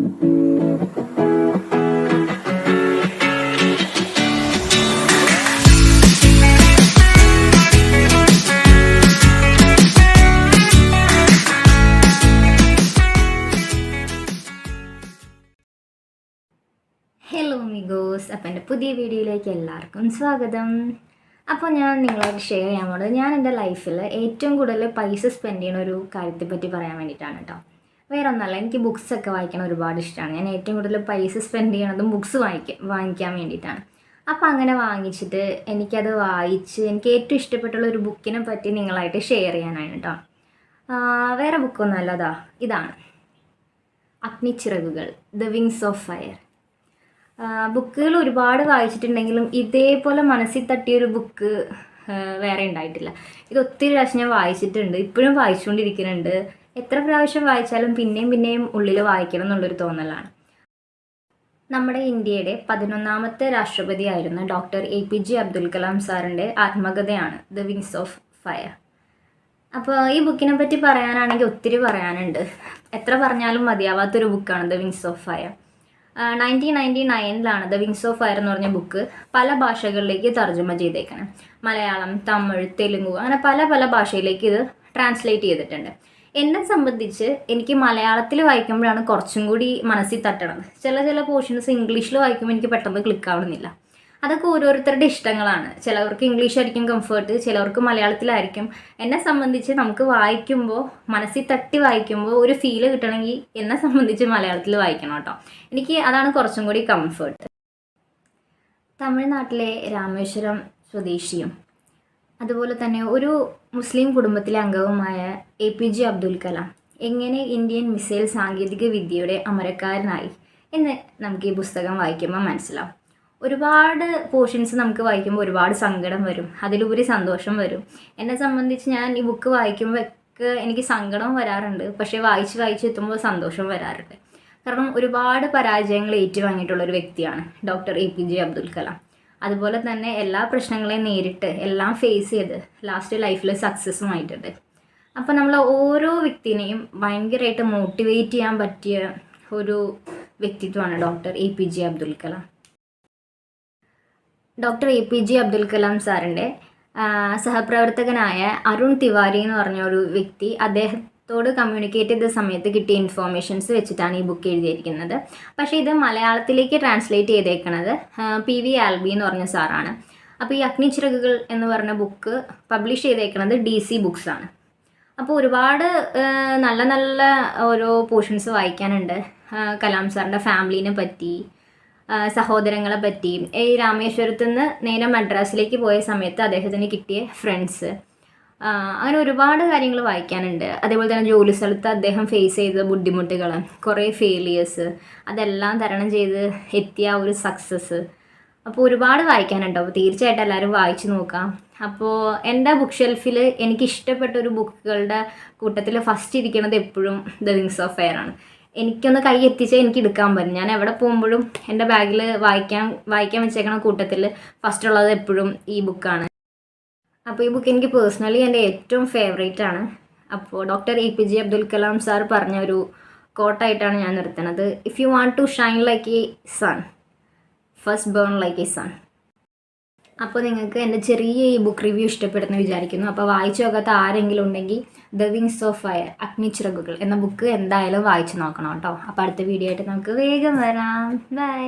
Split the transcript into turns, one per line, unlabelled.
Hello മിഗോസ്, അപ്പം എൻ്റെ പുതിയ വീഡിയോയിലേക്ക് എല്ലാവർക്കും സ്വാഗതം. അപ്പോൾ ഞാൻ നിങ്ങളോട് ഷെയർ ചെയ്യാൻ പോകുന്നത് ഞാൻ എൻ്റെ ലൈഫിൽ ഏറ്റവും കൂടുതൽ പൈസ സ്പെൻഡ് ചെയ്യുന്ന ഒരു കാര്യത്തെപ്പറ്റി പറയാൻ വേണ്ടിയിട്ടാണ് കേട്ടോ. വേറെ ഒന്നല്ല, എനിക്ക് ബുക്സൊക്കെ വായിക്കാൻ ഒരുപാട് ഇഷ്ടമാണ്. ഞാൻ ഏറ്റവും കൂടുതൽ പൈസ സ്പെൻഡ് ചെയ്യണതും ബുക്സ് വാങ്ങിക്കാൻ വേണ്ടിയിട്ടാണ്. അപ്പോൾ അങ്ങനെ വാങ്ങിച്ചിട്ട് എനിക്കത് വായിച്ച് എനിക്ക് ഏറ്റവും ഇഷ്ടപ്പെട്ടുള്ള ഒരു ബുക്കിനെ പറ്റി നിങ്ങളായിട്ട് ഷെയർ ചെയ്യാനാണ് കേട്ടോ. വേറെ ബുക്കൊന്നുമല്ല, ഇതാണ് അഗ്നിച്ചിറകുകൾ, ദ വിങ്സ് ഓഫ് ഫയർ. ബുക്കുകൾ ഒരുപാട് വായിച്ചിട്ടുണ്ടെങ്കിലും ഇതേപോലെ മനസ്സിൽ തട്ടിയൊരു ബുക്ക് വേറെ ഉണ്ടായിട്ടില്ല. ഇത് ഒത്തിരി പ്രാവശ്യം ഞാൻ വായിച്ചിട്ടുണ്ട്, ഇപ്പോഴും വായിച്ചുകൊണ്ടിരിക്കുന്നുണ്ട്. എത്ര പ്രാവശ്യം വായിച്ചാലും പിന്നെയും ഉള്ളിൽ വായിക്കണം എന്നുള്ളൊരു തോന്നലാണ്. നമ്മുടെ ഇന്ത്യയുടെ 11ാമത്തെ രാഷ്ട്രപതിയായിരുന്ന ഡോക്ടർ APJ അബ്ദുൽ കലാം സാറിൻ്റെ ആത്മകഥയാണ് ദ വിങ്സ് ഓഫ് ഫയർ. അപ്പോൾ ഈ ബുക്കിനെ പറ്റി പറയാനാണെങ്കിൽ ഒത്തിരി പറയാനുണ്ട്. എത്ര പറഞ്ഞാലും മതിയാവാത്തൊരു ബുക്കാണ് the wings of fire. 1999 the wings of fire എന്ന് പറഞ്ഞ ബുക്ക് പല ഭാഷകളിലേക്ക് തർജ്ജമ ചെയ്തേക്കണം. മലയാളം, തമിഴ്, തെലുങ്ക്, അങ്ങനെ പല ഭാഷയിലേക്ക് ഇത് ട്രാൻസ്ലേറ്റ് ചെയ്തിട്ടുണ്ട്. എന്നെ സംബന്ധിച്ച് എനിക്ക് മലയാളത്തിൽ വായിക്കുമ്പോഴാണ് കുറച്ചും കൂടി മനസ്സിൽ തട്ടണത്. ചില പോർഷൻസ് ഇംഗ്ലീഷിൽ വായിക്കുമ്പോൾ എനിക്ക് പെട്ടെന്ന് ക്ലിക്കാവുന്നില്ല. അതൊക്കെ ഓരോരുത്തരുടെ ഇഷ്ടങ്ങളാണ്. ചിലവർക്ക് ഇംഗ്ലീഷ് ആയിരിക്കും കംഫർട്ട്, ചിലവർക്ക് മലയാളത്തിലായിരിക്കും. എന്നെ സംബന്ധിച്ച് നമുക്ക് വായിക്കുമ്പോൾ, മനസ്സിൽ തട്ടി വായിക്കുമ്പോൾ ഒരു ഫീല് കിട്ടണമെങ്കിൽ എന്നെ സംബന്ധിച്ച് മലയാളത്തിൽ വായിക്കണം കേട്ടോ. എനിക്ക് അതാണ് കുറച്ചും കൂടി കംഫർട്ട്. തമിഴ്നാട്ടിലെ രാമേശ്വരം സ്വദേശിയും അതുപോലെ തന്നെ ഒരു മുസ്ലിം കുടുംബത്തിലെ അംഗവുമായ APJ അബ്ദുൽ കലാം എങ്ങനെ ഇന്ത്യൻ മിസൈൽ സാങ്കേതിക വിദ്യയുടെ അമരക്കാരനായി എന്ന് നമുക്ക് ഈ പുസ്തകം വായിക്കുമ്പോൾ മനസ്സിലാവും. ഒരുപാട് പോർഷൻസ് നമുക്ക് വായിക്കുമ്പോൾ ഒരുപാട് സങ്കടം വരും, അതിലുപരി സന്തോഷം വരും. എന്നെ സംബന്ധിച്ച് ഞാൻ ഈ ബുക്ക് വായിക്കുമ്പോഴൊക്കെ എനിക്ക് സങ്കടം വരാറുണ്ട്, പക്ഷേ വായിച്ച് എത്തുമ്പോൾ സന്തോഷം വരാറുണ്ട്. കാരണം ഒരുപാട് പരാജയങ്ങൾ ഏറ്റുവാങ്ങിയിട്ടുള്ളൊരു വ്യക്തിയാണ് ഡോക്ടർ APJ അബ്ദുൽ കലാം. അതുപോലെ തന്നെ എല്ലാ പ്രശ്നങ്ങളെയും നേരിട്ട് എല്ലാം ഫേസ് ചെയ്ത് ലാസ്റ്റ് ലൈഫിൽ സക്സസ്സും ആയിട്ടുണ്ട്. അപ്പോൾ നമ്മൾ ഓരോ വ്യക്തിനെയും ഭയങ്കരമായിട്ട് മോട്ടിവേറ്റ് ചെയ്യാൻ പറ്റിയ ഒരു വ്യക്തിത്വമാണ് doctor APJ Abdul Kalam. Doctor APJ Abdul Kalam സാറിൻ്റെ സഹപ്രവർത്തകനായ അരുൺ തിവാരി എന്ന് പറഞ്ഞ ഒരു വ്യക്തി അദ്ദേഹത്തോട് കമ്മ്യൂണിക്കേറ്റ് ചെയ്ത സമയത്ത് കിട്ടിയ ഇൻഫോർമേഷൻസ് വെച്ചിട്ടാണ് ഈ ബുക്ക് എഴുതിയിരിക്കുന്നത്. പക്ഷേ ഇത് മലയാളത്തിലേക്ക് ട്രാൻസ്ലേറ്റ് ചെയ്തേക്കുന്നത് PV ആൽബി എന്ന് പറഞ്ഞ സാറാണ്. അപ്പോൾ ഈ അഗ്നിച്ചിറകുകൾ എന്ന് പറഞ്ഞ ബുക്ക് പബ്ലിഷ് ചെയ്തേക്കുന്നത് DC ബുക്സ് ആണ്. അപ്പോൾ ഒരുപാട് നല്ല ഓരോ പോർഷൻസ് വായിക്കാനുണ്ട്. കലാം സാറിൻ്റെ ഫാമിലീനെ പറ്റി, സഹോദരങ്ങളെ പറ്റി, ഈ രാമേശ്വരത്ത് നിന്ന് നേരെ മദ്രാസിലേക്ക് പോയ സമയത്ത് അദ്ദേഹത്തിന് കിട്ടിയ ഫ്രണ്ട്സ്, അങ്ങനെ ഒരുപാട് കാര്യങ്ങൾ വായിക്കാനുണ്ട്. അതേപോലെ തന്നെ ജോലി സ്ഥലത്ത് അദ്ദേഹം ഫേസ് ചെയ്ത ബുദ്ധിമുട്ടുകൾ, കുറേ ഫെയിലിയേഴ്സ്, അതെല്ലാം തരണം ചെയ്ത് എത്തിയ ഒരു സക്സസ്. അപ്പോൾ ഒരുപാട് വായിക്കാനുണ്ട്. അപ്പോൾ തീർച്ചയായിട്ടും എല്ലാവരും വായിച്ചു നോക്കാം. അപ്പോൾ എൻ്റെ ബുക്ക് ഷെൽഫിൽ എനിക്കിഷ്ടപ്പെട്ട ഒരു ബുക്കുകളുടെ കൂട്ടത്തിൽ ഫസ്റ്റ് ഇരിക്കുന്നത് എപ്പോഴും ദ വിങ്സ് ഓഫ് ഫയർ ആണ്. എനിക്കൊന്ന് കൈ എത്തിച്ചാൽ എനിക്ക് എടുക്കാൻ പറ്റും. ഞാൻ എവിടെ പോകുമ്പോഴും എൻ്റെ ബാഗിൽ വായിക്കാൻ വെച്ചേക്കണ കൂട്ടത്തിൽ ഫസ്റ്റ് ഉള്ളത് എപ്പോഴും ഈ ബുക്കാണ്. അപ്പോൾ ഈ ബുക്ക് എനിക്ക് പേഴ്സണലി എൻ്റെ ഏറ്റവും ഫേവറേറ്റ് ആണ്. അപ്പോൾ doctor APJ Abdul Kalam sir പറഞ്ഞ ഒരു കോട്ടായിട്ടാണ് ഞാൻ നിർത്തുന്നത്. If you want to shine like a sun, first burn like a sun. അപ്പോൾ നിങ്ങൾക്ക് എൻ്റെ ചെറിയ ഈ ബുക്ക് റിവ്യൂ ഇഷ്ടപ്പെടുന്നു വിചാരിക്കുന്നു. അപ്പോൾ വായിച്ചു നോക്കാത്ത ആരെങ്കിലും ഉണ്ടെങ്കിൽ ദ വിങ്സ് ഓഫ് ഫയർ, അഗ്നിച്ചിറകുകൾ എന്ന ബുക്ക് എന്തായാലും വായിച്ചു നോക്കണം കേട്ടോ. അപ്പോൾ അടുത്ത വീഡിയോ ആയിട്ട് നമുക്ക് വേഗം വരാം. ബൈ.